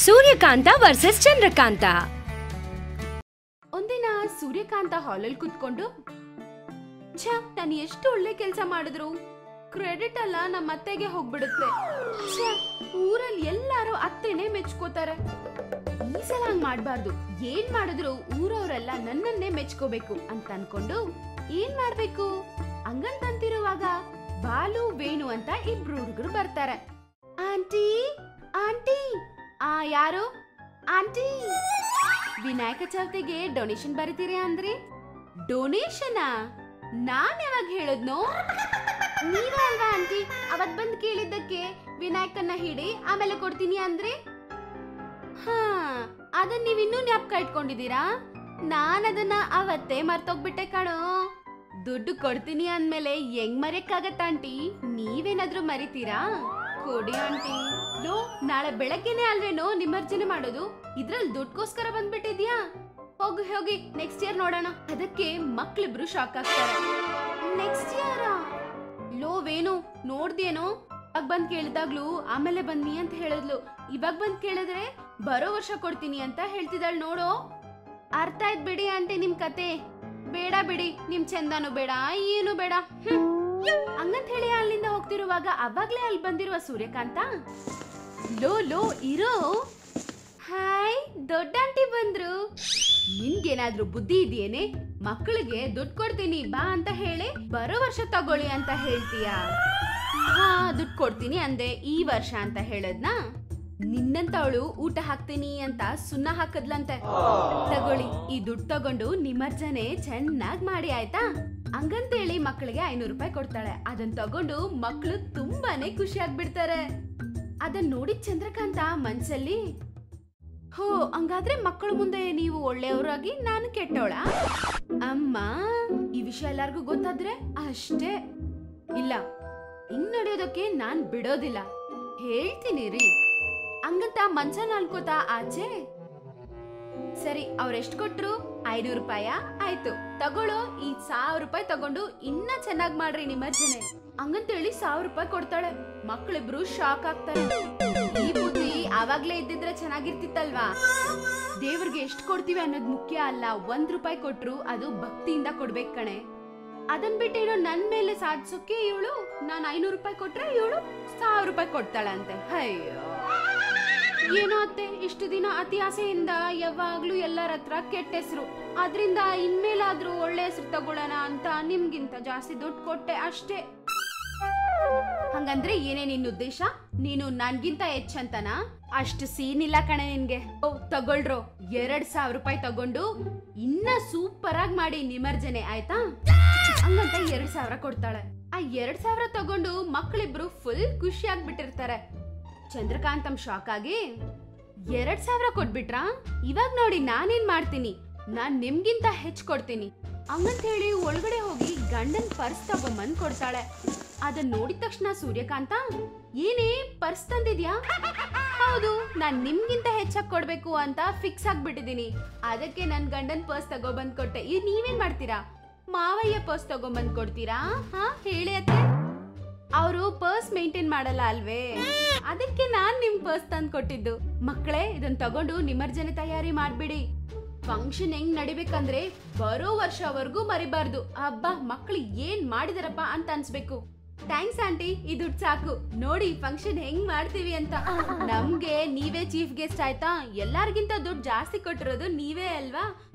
Suryakanta versus Chandrakanta. ಒಂದಿನ ಸೂರ್ಯಕಾಂತ ಹಾಲಲ್ಲಿ ಕುತ್ಕೊಂಡು ನಾನು ಎಷ್ಟು ಒಳ್ಳೆ ಕೆಲಸ ಮಾಡಿದ್ರು ಕ್ರೆಡಿಟ್ ಅಲ್ಲ ನಮ್ಮ ಅತ್ತೆಗೆ ಹೋಗ್ಬಿಡುತ್ತೆ. ಊರಲ್ಲಿ ಎಲ್ಲಾರು ಅತ್ತೆನೆ ಮೆಚ್ಕೋತಾರೆ. ಈ ಸಲ ಹಂಗ್ ಮಾಡ್ಬಾರ್ದು. ಏನ್ ಮಾಡಿದ್ರು ಊರವರೆಲ್ಲ ನನ್ನನ್ನೇ ಮೆಚ್ಕೋಬೇಕು ಅಂತ ಅನ್ಕೊಂಡು ಏನ್ ಮಾಡ್ಬೇಕು ಹಂಗಂತಿರುವಾಗ ಬಾಲು ವೇಣು ಅಂತ ಇಬ್ರು ಹುಡುಗರು ಬರ್ತಾರೆ. ಆಂಟಿ ಆಂಟಿ ಯಾರು ಆಂಟಿ, ವಿನಾಯಕ ಚೌತಿಗೆ ಡೊನೇಷನ್ ಬರೀತೀರಿ ಅಂದ್ರಿ? ಡೊನೇಷನಾ? ನಾನ್ ಯಾವಾಗ ಹೇಳದ್ನೋ? ನೀವೇ ಅಲ್ವಾ ಆಂಟಿ ಅವತ್ ಬಂದ್ ಕೇಳಿದ್ದಕ್ಕೆ ವಿನಾಯಕನ್ನ ಹಿಡಿ ಆಮೇಲೆ ಕೊಡ್ತೀನಿ ಅಂದ್ರಿ? ಅದನ್ನ ನೀವಿನ್ನೂ ಜ್ಞಾಪಕ ಇಟ್ಕೊಂಡಿದೀರಾ? ನಾನ್ ಅದನ್ನ ಅವತ್ತೇ ಮರ್ತೋಗ್ಬಿಟ್ಟೆ ಕಣೋ. ದುಡ್ಡು ಕೊಡ್ತೀನಿ ಅಂದ್ಮೇಲೆ ಹೆಂಗ್ ಮರೆಯಕ್ಕಾಗತ್ತ ಆಂಟಿ? ನೀವೇನಾದ್ರೂ ಮರಿತೀರಾ? ಕೊಡಿ ಆಂಟಿ. ಲೋ, ನಾಳೆ ಬೆಳಗ್ಗೆನೆ ಅಲ್ವೇನೋ ನಿಮರ್ಜನೆ ಮಾಡೋದು? ಇದ್ರಲ್ಲಿ ದುಡ್ಕೋಸ್ಕರ ಬಂದ್ಬಿಟ್ಟಿದ್ಯಾ? ಹೋಗಿ ಹೋಗಿ ನೆಕ್ಸ್ಟ್ ಇಯರ್ ನೋಡೋಣ. ಅದಕ್ಕೆ ಮಕ್ಳಿಬ್ರು ಶಾಕ್ ಆಗ್ತಾರೆ. Next year? ಲೋ ವೇಣು, ನೋಡ್ದೇನೋ ಇವಾಗ ಬಂದ್ ಕೇಳಿದಾಗ್ಲು ಆಮೇಲೆ ಬನ್ನಿ ಅಂತ ಹೇಳಿದ್ಲು. ಇವಾಗ ಬಂದ್ ಕೇಳಿದ್ರೆ ಬರೋ ವರ್ಷ ಕೊಡ್ತೀನಿ ಅಂತ ಹೇಳ್ತಿದ್ದಾಳ್ ನೋಡೋ. ಅರ್ಥ ಆಯ್ತು ಬಿಡಿ ಆಂಟಿ ನಿಮ್ ಕತೆ. ಬೇಡ ಬಿಡಿ, ನಿಮ್ ಚಂದಾನು ಬೇಡ ಏನು ಬೇಡ ಹಂಗಂತ ಹೇಳಿ ಅಲ್ಲಿಂದ ಹೋಗ್ತಿರುವಾಗ ಅವಾಗ್ಲೇ ಅಲ್ಲಿ ಬಂದಿರುವ ಸೂರ್ಯಕಾಂತ, ಲೋ ಲೋ ಇರೋ, ಹಾಯ್ ದೊಡ್ಡ ಆಂಟಿ ಬಂದ್ರು. ನಿನ್ಗೇನಾದ್ರೂ ಬುದ್ಧಿ ಇದೆಯೇನೆ? ಮಕ್ಕಳಿಗೆ ದುಡ್ಡು ಕೊಡ್ತೀನಿ ಬಾ ಅಂತ ಹೇಳಿ ಬರೋ ವರ್ಷ ತಗೊಳ್ಳಿ ಅಂತ ಹೇಳ್ತೀಯಾ? ದುಡ್ಡು ಕೊಡ್ತೀನಿ ಅಂದೆ, ಈ ವರ್ಷ ಅಂತ ಹೇಳದ್ನಾ? ನಿನ್ನಂತವಳು ಊಟ ಹಾಕ್ತೀನಿ ಅಂತ ಸುಣ್ಣ ಹಾಕದ್ಲಂತೆ. ತಗೊಳ್ಳಿ, ಈ ದುಡ್ಡು ತಗೊಂಡು ನಿಮರ್ಜನೆ ಚೆನ್ನಾಗ್ ಮಾಡಿ ಆಯ್ತಾ? ಹಂಗಂತೇಳಿ ಮಕ್ಕಳಿಗೆ 500 ರೂಪಾಯಿ ಕೊಡ್ತಾಳೆ. ಅದನ್ನ ತಗೊಂಡು ಮಕ್ಕಳು ತುಂಬಾನೇ ಖುಷಿ ಆಗ್ಬಿಡ್ತಾರೆ. ಅದನ್ನ ನೋಡಿ ಚಂದ್ರಕಾಂತ ಮನ್ಸಲ್ಲಿ, ಹೋ ಹಂಗಾದ್ರೆ ಮಕ್ಕಳ ಮುಂದೆ ನೀವು ಒಳ್ಳೆಯವರಾಗಿ ನಾನು ಕೆಟ್ಟವಳ? ಅಮ್ಮ, ಈ ವಿಷಯ ಎಲ್ಲಾರ್ಗು ಗೊತ್ತಾದ್ರೆ ಅಷ್ಟೇ. ಇಲ್ಲ, ಹಿಂಗ್ ನಡೆಯೋದಕ್ಕೆ ನಾನ್ ಬಿಡೋದಿಲ್ಲ, ಹೇಳ್ತೀನಿ ರೀ ಹಂಗಂತ ಮನ್ಸನ ಅನ್ಕೋತಾ ಆಚೆ. ಸರಿ, ಅವ್ರೆಷ್ಟ್ ಕೊಟ್ರು? 500 ರೂಪಾಯ? ಆಯ್ತು ತಗೊಳ್ಳೋ, ಈ 1000 ರೂಪಾಯಿ ತಗೊಂಡು ಇನ್ನ ಚೆನ್ನಾಗ್ ಮಾಡ್ರಿ ನಿಮರ್ಜನೆ ಹಂಗಂತೇಳಿ 1000 ರೂಪಾಯಿ ಕೊಡ್ತಾಳೆ. ಮಕ್ಳಿಬ್ರು ಶಾಕ್ ಆಗ್ತಾರೆ. ಈ ಬುದ್ಧಿ ಆವಾಗ್ಲೇ ಇದ್ದಿದ್ರೆ ಚೆನ್ನಾಗಿರ್ತಿತ್ತಲ್ವಾ? ದೇವ್ರಿಗೆ ಎಷ್ಟ್ ಕೊಡ್ತೀವಿ ಅನ್ನೋದ್ ಮುಖ್ಯ ಅಲ್ಲ, 1 ರೂಪಾಯಿ ಕೊಟ್ರು ಅದು ಭಕ್ತಿಯಿಂದ ಕೊಡ್ಬೇಕ್ ಕಣೆ. ಅದನ್ ಬಿಟ್ಟೇನೋ ನನ್ ಮೇಲೆ ಸಾಧ್ಸೋಕೆ ಇವಳು ನಾನ್ 500 ರೂಪಾಯಿ ಕೊಟ್ರೆ ಇವಳು 1000 ರೂಪಾಯಿ ಕೊಡ್ತಾಳಂತೆ. ಅಯ್ಯೋ ಏನೋ ಅತ್ತೆ, ಇಷ್ಟು ದಿನ ಅತಿ ಆಸೆಯಿಂದ ಯಾವಾಗ್ಲೂ ಎಲ್ಲರ ಹತ್ರ ಕೆಟ್ಟ ಹೆಸರು, ಅದ್ರಿಂದ ಇನ್ಮೇಲಾದ್ರೂ ಒಳ್ಳೆ ಹೆಸರು ತಗೊಳ್ಳೋಣ ಅಂತ ನಿಮ್ಗಿಂತ ಜಾಸ್ತಿ ದುಡ್ಡು ಕೊಟ್ಟೆ ಅಷ್ಟೇ. ಹಂಗಂದ್ರೆ ಏನೇ ನಿನ್ನ ಉದ್ದೇಶ? ನೀನು ನನ್ಗಿಂತ ಹೆಚ್ಚಂತನ? ಅಷ್ಟು ಸೀನ್ ಇಲ್ಲ ಕಣೆ ನಿನ್ಗೆ. ತಗೊಳ್ರೋ, 2000 ರೂಪಾಯಿ ತಗೊಂಡು ಇನ್ನ ಸೂಪರ್ ಆಗಿ ಮಾಡಿ ನಿಮರ್ಜನೆ ಆಯ್ತಾ ಹಂಗಂತ 2000 ಕೊಡ್ತಾಳೆ. ಆ 2000 ತಗೊಂಡು ಮಕ್ಕಳಿಬ್ರು ಫುಲ್ ಖುಷಿ ಆಗ್ಬಿಟ್ಟಿರ್ತಾರೆ. ಚಂದ್ರಕಾಂತಂ ಶಾಕ್ ಆಗಿ, 2000 ಕೊಟ್ಬಿಟ್ರಾ? ಇವಾಗ ನೋಡಿ ನಾನೇನ್ ಮಾಡ್ತೀನಿ, ನಾನ್ ನಿಮ್ಗಿಂತ ಹೆಚ್ಚು ಕೊಡ್ತೀನಿ ಹಂಗಂತ ಹೇಳಿ ಒಳಗಡೆ ಹೋಗಿ ಗಂಡನ್ ಪರ್ಸ್ ತಗೊಂಬಂದ್ ಕೊಡ್ತಾಳೆ. ಅದನ್ನ ನೋಡಿದ ತಕ್ಷಣ ಸೂರ್ಯಕಾಂತ, ಏನೇ ಪರ್ಸ್ ತಂದಿದ್ಯಾ? ಹೌದು, ನಾನ್ ನಿಮ್ಗಿಂತ ಹೆಚ್ಚಾಗಿ ಕೊಡ್ಬೇಕು ಅಂತ ಫಿಕ್ಸ್ ಆಗ್ಬಿಟ್ಟಿದೀನಿ, ಅದಕ್ಕೆ ನನ್ ಗಂಡನ್ ಪರ್ಸ್ ತಗೊಬಂದ್ ಕೊಟ್ಟೆ. ಈಗ ನೀವೇನ್ ಮಾಡ್ತೀರಾ? ಮಾವಯ್ಯ ಪರ್ಸ್ ತಗೊಂಬಂದ್ ಕೊಡ್ತೀರಾ? ಹೇಳಿ ಅತ್ತೆ. ಅವರು ಪರ್ಸ್ ಮೇಂಟೈನ್ ಮಾಡಲ್ಲ ಅಲ್ವೇ, ಅದಕ್ಕೆ ನಾನ್ ನಿಮ್ ಪರ್ಸ್ ತಂದ್ ಕೊಟ್ಟಿದ್ದು. ಮಕ್ಕಳೇ, ಇದನ್ ತಗೊಂಡು ನಿಮರ್ಜನೆ ತಯಾರಿ ಮಾಡ್ಬಿಡಿ. ಫಂಕ್ಷನ್ ಹೆಂಗ್ ನಡಿಬೇಕಂದ್ರೆ ಬರೋ ವರ್ಷವರೆಗೂ ಮರಿಬಾರ್ದು. ಹಬ್ಬ ಮಕ್ಳು ಏನ್ ಮಾಡಿದಾರಪ್ಪ ಅಂತ ಅನ್ಸ್ಬೇಕು. ಥ್ಯಾಂಕ್ಸ್ ಆಂಟಿ, ಈ ದುಡ್ಡು ಸಾಕು. ನೋಡಿ ಫಂಕ್ಷನ್ ಹೆಂಗ್ ಮಾಡ್ತೀವಿ ಅಂತ. ನಮ್ಗೆ ನೀವೇ ಚೀಫ್ ಗೆಸ್ಟ್ ಆಯ್ತಾ? ಎಲ್ಲಾರ್ಗಿಂತ ದುಡ್ಡು ಜಾಸ್ತಿ ಕೊಟ್ಟಿರೋದು ನೀವೇ ಅಲ್ವಾ?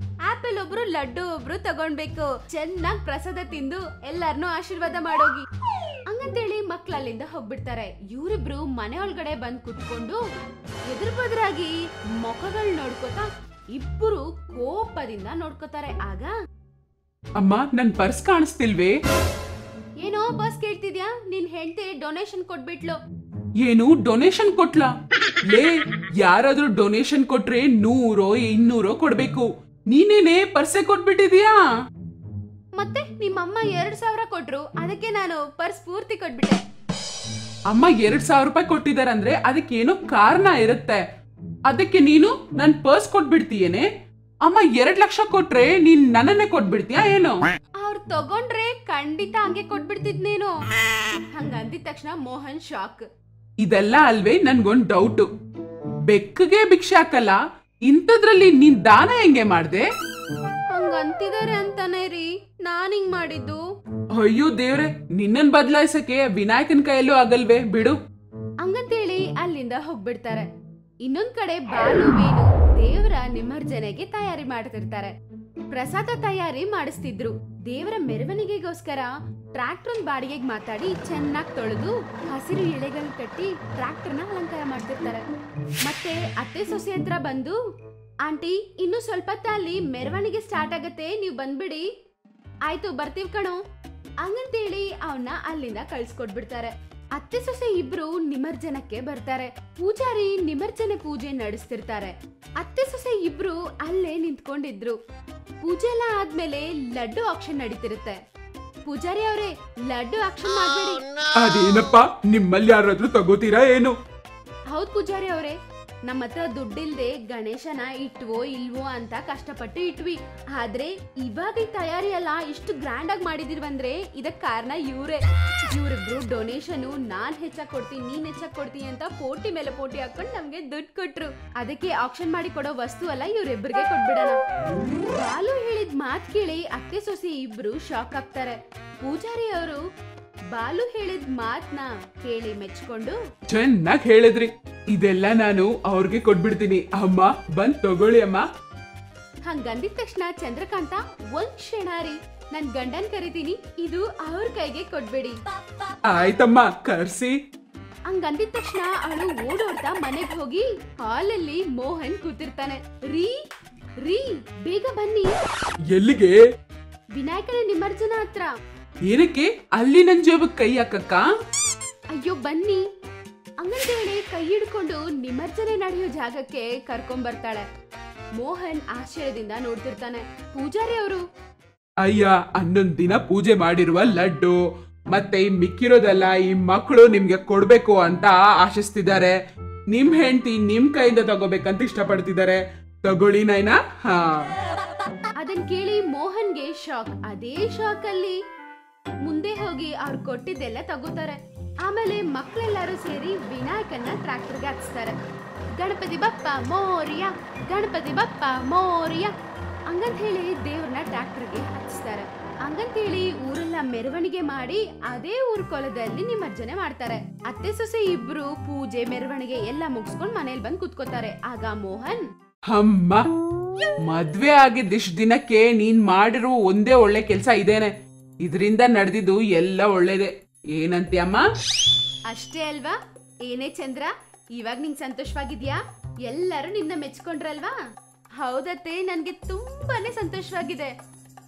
ಆಪಲ್ ಒಬ್ರು, ಲಡ್ಡು ಒಬ್ರು ತಗೊಂಡ್ಬೇಕು. ಚೆನ್ನಾಗ್ ಪ್ರಸಾದ ತಿಂದು ಎಲ್ಲಾರ್ನು ಆಶೀರ್ವಾದ ಮಾಡೋಗಿ ಹಂಗಂತೇಳಿ ಮಕ್ಳು ಅಲ್ಲಿಂದ ಹೋಗ್ಬಿಡ್ತಾರೆ. ಇವರಿಬ್ರು ಮನೆ ಒಳಗಡೆ ಬಂದ್ ಕುತ್ಕೊಂಡು ಎದುರು ಬದ್ರಾಗಿ ಮುಖಗಳು ನೋಡ್ಕೋತಾ ಇಬ್ಬರು ಕೋಪದಿಂದ ನೋಡ್ಕೋತಾರೆ. ಆಗ, ಅಮ್ಮ, ನನ್ ಪರ್ಸ್ ಕಾಣಿಸ್ತಿಲ್ವೇ? ಏನೋ ಪರ್ಸ್ ಕೇಳ್ತಿದ್ಯಾ? ನಿನ್ ಹೆಂಡತಿ ಡೊನೇಷನ್ ಕೊಟ್ಬಿಟ್ಲು. ಏನು ಡೊನೇಷನ್ ಕೊಟ್ಲಾ? ಲೇ, ಯಾರಾದ್ರೂ ಡೊನೇಷನ್ ಕೊಟ್ರೆ 100 200 ಕೊಡ್ಬೇಕು. ನೀನೇನೆ ಪರ್ಸೆ ಕೊಟ್ಬಿಟ್ಟಿದ್ಯಾ? ಮತ್ತೆ ನಿಮ್ಮಮ್ಮ 2000 ಕೊಟ್ರು, ಅದಕ್ಕೆ ನಾನು ಪರ್ಸ್ ಪೂರ್ತಿ ಕೊಟ್ಬಿಟ್ಟೆ. ಅಮ್ಮ 2000 ರೂಪಾಯಿ ಕೊಟ್ಟಿದಾರಂದ್ರೆ ಅದಕ್ಕೆ ಏನೋ ಕಾರಣ ಇರುತ್ತೆ. ಅದಕ್ಕೆ ನೀನು ನನ್ ಪರ್ಸ್ ಕೊಟ್ಬಿಡ್ತೀಯೇನೆ? ಅಮ್ಮ 2 ಲಕ್ಷ ಕೊಟ್ರೆ ನೀನ್ ನನ್ನನ್ನೇ ಕೊಟ್ಬಿಡ್ತೀಯಾ ಏನೋ? ಅವ್ರು ತಗೊಂಡ್ರೆ ಖಂಡಿತ ಹಂಗೆ ಕೊಟ್ಬಿಡ್ತಿದ್ನೇನೋ. ಹಂಗಂದಿದ ತಕ್ಷಣ ಮೋಹನ್ ಶಾಕ್. ಇದೆಲ್ಲ ಅಲ್ವೇ ನನ್ಗೊಂದ್ ಡೌಟ್. ಬೆಕ್ಕಗೆ ಭಿಕ್ಷೆ ಹಾಕಲ್ಲ, ಇಂಥದ್ರಲ್ಲಿ ನೀನ್ ದಾನ ಹೆಂಗೆ ಮಾಡ್ದೆ? ಹಂಗಂತಿದಾರೆ ಅಂತಾನೆ ರೀ ನಾನ್ ಹಿಂಗ್ ಮಾಡಿದ್ದು. ಅಯ್ಯೋ ದೇವ್ರೆ, ನಿನ್ನನ್ ಬದಲಾಯಿಸಕ್ಕೆ ವಿನಾಯಕನ್ ಕೈಯಲ್ಲೂ ಆಗಲ್ವೇ, ಬಿಡು. ಹಂಗಂತೇಳಿ ಅಲ್ಲಿಂದ ಹೋಗ್ಬಿಡ್ತಾರೆ. ಇನ್ನೊಂದ್ ಕಡೆ ಬಾಲು ವೇಣು ದೇವರ ನಿಮಜ್ಜನೆಗೆ ತಯಾರಿ ಮಾಡ್ತಿರ್ತಾರೆ. ಪ್ರಸಾದ ತಯಾರಿ ಮಾಡಿಸ್ತಿದ್ರು. ದೇವರ ಮೆರವಣಿಗೆಗೋಸ್ಕರ ಟ್ರ್ಯಾಕ್ಟರ್ ಬಾಡಿಗೆಗೆ ಮಾತಾಡಿ ಚೆನ್ನಾಗಿ ತೊಳೆದು ಹಸಿರು ಎಳೆಗಳು ಕಟ್ಟಿ ಟ್ರ್ಯಾಕ್ಟರ್ನ ಅಲಂಕಾರ ಮಾಡ್ತಿರ್ತಾರೆ. ಮತ್ತೆ ಅತ್ತೆ ಸೊಸೆ ಹತ್ರ ಬಂದು, ಆಂಟಿ ಇನ್ನು ಸ್ವಲ್ಪ ಅಲ್ಲಿ ಮೆರವಣಿಗೆ ಸ್ಟಾರ್ಟ್ ಆಗತ್ತೆ, ನೀವ್ ಬಂದ್ಬಿಡಿ. ಆಯ್ತು ಬರ್ತೀವಿ ಕಣೋ ಹಂಗಂತೇಳಿ ಅವನ್ನ ಅಲ್ಲಿಂದ ಕಳ್ಸ್ಕೊಟ್ಬಿಡ್ತಾರೆ. ಅತ್ತೆ ಸೊಸೆ ಇಬ್ರು ನಿಮಜ್ಜನಕ್ಕೆ ಬರ್ತಾರೆ. ಪೂಜಾರಿ ನಿಮಜ್ಜನೆ ಪೂಜೆ ನಡೆಸ್ತಿರ್ತಾರೆ. ಅತ್ತೆ ಸೊಸೆ ಇಬ್ರು ಅಲ್ಲೇ ನಿಂತ್ಕೊಂಡಿದ್ರು. ಪೂಜೆ ಎಲ್ಲ ಆದ್ಮೇಲೆ ಲಡ್ಡು ಆಕ್ಷನ್ ನಡೀತಿರುತ್ತೆ. ಪೂಜಾರಿ ಅವರೇ, ಲಡ್ಡು ಆಕ್ಷನ್ ಮಾಡ್ಬೇಡಿ. ಅದೇನಪ್ಪ, ನಿಮ್ಮಲ್ಲಿ ಯಾರಾದ್ರೂ ತಗೋತೀರಾ ಏನು? ಹೌದ್ ಪೂಜಾರಿ ಅವರೇ, ನಮ್ಮ ಹತ್ರ ದುಡ್ಡಿಲ್ದೆ ಗಣೇಶನ ಇಟ್ವೋ ಇಲ್ವೋ ಅಂತ ಕಷ್ಟಪಟ್ಟು ಇಟ್ವಿ. ಆದ್ರೆ ಇವಾಗ ಈ ತಯಾರಿ ಎಲ್ಲ ಇಷ್ಟು ಗ್ರ್ಯಾಂಡ್ ಆಗಿ ಮಾಡಿದಿರ್ವಂದ್ರೆ ಇದಕ್ ಕಾರಣ ಇವ್ರೆ. ಇವ್ರಿಬ್ರು ಡೊನೇಷನ್ ನಾನ್ ಹೆಚ್ಚಾಗ್ ಕೊಡ್ತೀನಿ ನೀನ್ ಹೆಚ್ಚಾಗ್ ಕೊಡ್ತೀನಿ ಅಂತ ಪೋಟಿ ಮೇಲೆ ಪೋಟಿ ಹಾಕೊಂಡು ನಮ್ಗೆ ದುಡ್ಡು ಕೊಟ್ರು. ಅದಕ್ಕೆ ಆಕ್ಷನ್ ಮಾಡಿ ಕೊಡೋ ವಸ್ತು ಎಲ್ಲ ಇವ್ರಿಬ್ರಿಗೆ ಕೊಟ್ಬಿಡೋಣ. ಬಾಲು ಹೇಳಿದ ಮಾತ್ ಕೇಳಿ ಅತ್ತೆ ಸೊಸೆ ಇಬ್ರು ಶಾಕ್ ಆಗ್ತಾರೆ. ಪೂಜಾರಿ ಅವರು ಬಾಲು ಹೇಳಿದ ಮಾತ್ನ ಕೇಳಿ ಮೆಚ್ಕೊಂಡು, ಚೆನ್ನಾಗ್ ಹೇಳಿದ್ರಿ, ಇದೆಲ್ಲ ನಾನು ಅವ್ರಿಗೆ ಕೊಟ್ಬಿಡ್ತೀನಿ. ಅಮ್ಮ ಬಂದ್ ತಗೊಳ್ಳಿ ಅಮ್ಮ. ಹಂಗಂದಿದ ತಕ್ಷಣ ಚಂದ್ರಕಾಂತ, ಒಂದ್ ಕ್ಷಣ ರೀ, ನನ್ ಗಂಡನ್ ಕರಿತೀನಿ, ಇದು ಅವ್ರ ಕೈಗೆ ಕೊಡ್ಬೇಡಿ. ಆಯ್ತಮ್ಮ, ಕರ್ಸಿ. ಹಂಗಂದಿದ ತಕ್ಷಣ ಅವಳು ಓಡೋಡ್ತಾ ಮನೆಗ್ ಹೋಗಿ ಹಾಲಲ್ಲಿ ಮೋಹನ್ ಕೂತಿರ್ತಾನೆ. ರೀ ರೀ ಬೇಗ ಬನ್ನಿ. ಎಲ್ಲಿಗೆ? ವಿನಾಯಕನ ನಿಮಜ್ಜನ ಹತ್ರ. ಏನಕ್ಕೆ? ಅಲ್ಲಿ ನನ್ ಜೇಬಕ್ ಕೈ ಹಾಕಕ್ಕ? ಅಯ್ಯೋ ಬನ್ನಿ ಹಂಗಂತೇಳಿ ಕೈ ಹಿಡ್ಕೊಂಡು ನಿಮಜ್ಜನೆ ನಡೆಯೋ ಜಾಗಕ್ಕೆ ಕರ್ಕೊಂಡ್ ಬರ್ತಾಳೆ. ಮೋಹನ್ ಆಶ್ಚರ್ಯದಿಂದ ನೋಡ್ತಿರ್ತಾನೆ. ಪೂಜಾರಿ ಅವರು, ಅಯ್ಯ, 11 ದಿನ ಪೂಜೆ ಮಾಡಿರುವ ಲಡ್ಡು ಮತ್ತೆ ಮಿಕ್ಕಿರೋದೆಲ್ಲ ಈ ಮಕ್ಕಳು ನಿಮ್ಗೆ ಕೊಡ್ಬೇಕು ಅಂತ ಆಶಿಸ್ತಿದ್ದಾರೆ. ನಿಮ್ ಹೆಂಡತಿ ನಿಮ್ ಕೈಯಿಂದ ತಗೋಬೇಕಂತ ಇಷ್ಟಪಡ್ತಿದ್ದಾರೆ. ತಗೊಳ್ಳಿ ನೈನಾ. ಹಾ, ಅದನ್ ಕೇಳಿ ಮೋಹನ್ಗೆ ಶಾಕ್. ಅದೇ ಶಾಕ್ ಅಲ್ಲಿ ಮುಂದೆ ಹೋಗಿ ಅವ್ರು ಕೊಟ್ಟಿದ್ದೆಲ್ಲ ತಗೋತಾರೆ. ಆಮೇಲೆ ಮಕ್ಕಳೆಲ್ಲರೂ ಸೇರಿ ವಿನಾಯಕನ್ನ ಟ್ರ್ಯಾಕ್ಟರ್ಗೆ ಹಚ್ತಾರೆ. ಗಣಪತಿ ಬಪ್ಪ ಮೋರಿಯ, ಗಣಪತಿ ಬಪ್ಪ ಮೋರಿಯ ಹಂಗಂತ ಹೇಳಿ ದೇವ್ರನ್ನ ಟ್ರ್ಯಾಕ್ಟರ್ಗೆ ಹಚ್ತಾರೆ. ಹಂಗಂತೇಳಿ ಊರೆಲ್ಲ ಮೆರವಣಿಗೆ ಮಾಡಿ ಅದೇ ಊರ್ ಕೊಲದಲ್ಲಿ ನಿಮಜ್ಜನೆ ಮಾಡ್ತಾರೆ. ಅತ್ತೆ ಸೊಸೆ ಇಬ್ರು ಪೂಜೆ ಮೆರವಣಿಗೆ ಎಲ್ಲ ಮುಗಿಸ್ಕೊಂಡ್ ಮನೇಲಿ ಬಂದ್ ಕುತ್ಕೋತಾರೆ. ಆಗ ಮೋಹನ್, ಅಮ್ಮ, ಮದ್ವೆ ಆಗಿದ್ದಿಷ್ಟು ದಿನಕ್ಕೆ ನೀನ್ ಮಾಡಿರೋ ಒಂದೇ ಒಳ್ಳೆ ಕೆಲ್ಸ ಇದೇನೆ. ಇದರಿಂದ ನಡೆದಿದ್ದು ಎಲ್ಲ ಒಳ್ಳೇದೆ. ಏನಂತೀಯಮ್ಮ? ಅಷ್ಟೇ ಅಲ್ವಾ? ಏನೇ ಚಂದ್ರ, ಇವಾಗ ನಿಂಗ್ ಸಂತೋಷವಾಗಿದ್ಯಾ? ಎಲ್ಲರೂ ನಿನ್ನ ಮೆಚ್ಕೊಂಡ್ರಲ್ವಾ? ಹೌದತ್ತೆ, ನನ್ಗೆ ತುಂಬಾನೇ ಸಂತೋಷವಾಗಿದೆ.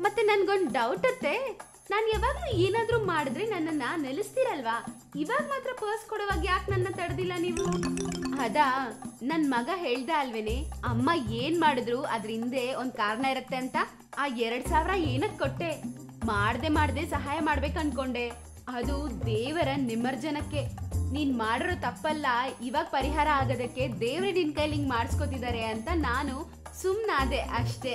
ಮತ್ತೆ ನನ್ಗೊಂದ್ ಡೌಟ್ ಅತ್ತೆ, ನಾನ್ ಯಾವಾಗ್ಲೂ ಏನಾದ್ರೂ ಮಾಡಿದ್ರೆ ನನ್ನನ್ನ ನೆಲೆಸ್ತೀರಲ್ವಾ? ಇವಾಗ ಮಾತ್ರ ಪರ್ಸ್ ಕೊಡುವಾಗ ಯಾಕೆ ನನ್ನ ತಡೆದಿಲ್ಲ ನೀವು? ಅದಾ, ನನ್ ಮಗ ಹೇಳ್ದ ಅಲ್ವೇನೆ, ಅಮ್ಮ ಏನ್ ಮಾಡಿದ್ರು ಅದ್ರ ಹಿಂದೆ ಒಂದ್ ಕಾರಣ ಇರತ್ತೆ ಅಂತ. ಆ 2000 ಏನಕ್ ಕೊಟ್ಟೆ? ಮಾಡ್ದೆ ಸಹಾಯ ಮಾಡ್ಬೇಕು ಅನ್ಕೊಂಡೆ. ಅದು ದೇವರ ನಿಮಜ್ಜನಕ್ಕೆ. ನೀನ್ ಮಾಡಿರೋ ತಪ್ಪಲ್ಲ, ಇವಾಗ ಪರಿಹಾರ ಆಗೋದಕ್ಕೆ ದೇವ್ರೆ ನಿನ್ ಕೈಲಿ ಹಿಂಗ್ ಮಾಡಿಸ್ಕೊತಿದ್ದಾರೆ ಅಂತ ನಾನು ಸುಮ್ನಾದೆ ಅಷ್ಟೇ.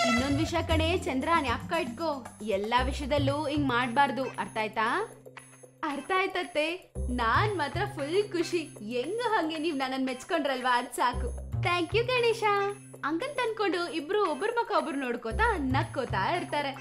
ಇನ್ನೊಂದ್ ವಿಷಯ ಕಣೆ ಚಂದ್ರ, ಜ್ಞಾಪಕ ಇಟ್ಕೋ, ಎಲ್ಲಾ ವಿಷಯದಲ್ಲೂ ಹಿಂಗ್ ಮಾಡ್ಬಾರ್ದು. ಅರ್ಥ ಆಯ್ತಾ? ಅರ್ಥ ಆಯ್ತತ್ತೆ. ನಾನ್ ಮಾತ್ರ ಫುಲ್ ಖುಷಿ. ಹೆಂಗ ಹಂಗೆ ನೀವ್ ನನ್ನನ್ ಮೆಚ್ಕೊಂಡ್ರಲ್ವಾ, ಅದ್ ಸಾಕು. Thank you Ganesha. ಹಂಗಂತ ಅನ್ಕೊಂಡು ಇಬ್ರು ಒಬ್ಬರ ಮುಖ ಒಬ್ರು ನೋಡ್ಕೋತಾ ನಕ್ಕೋತಾ ಇರ್ತಾರೆ.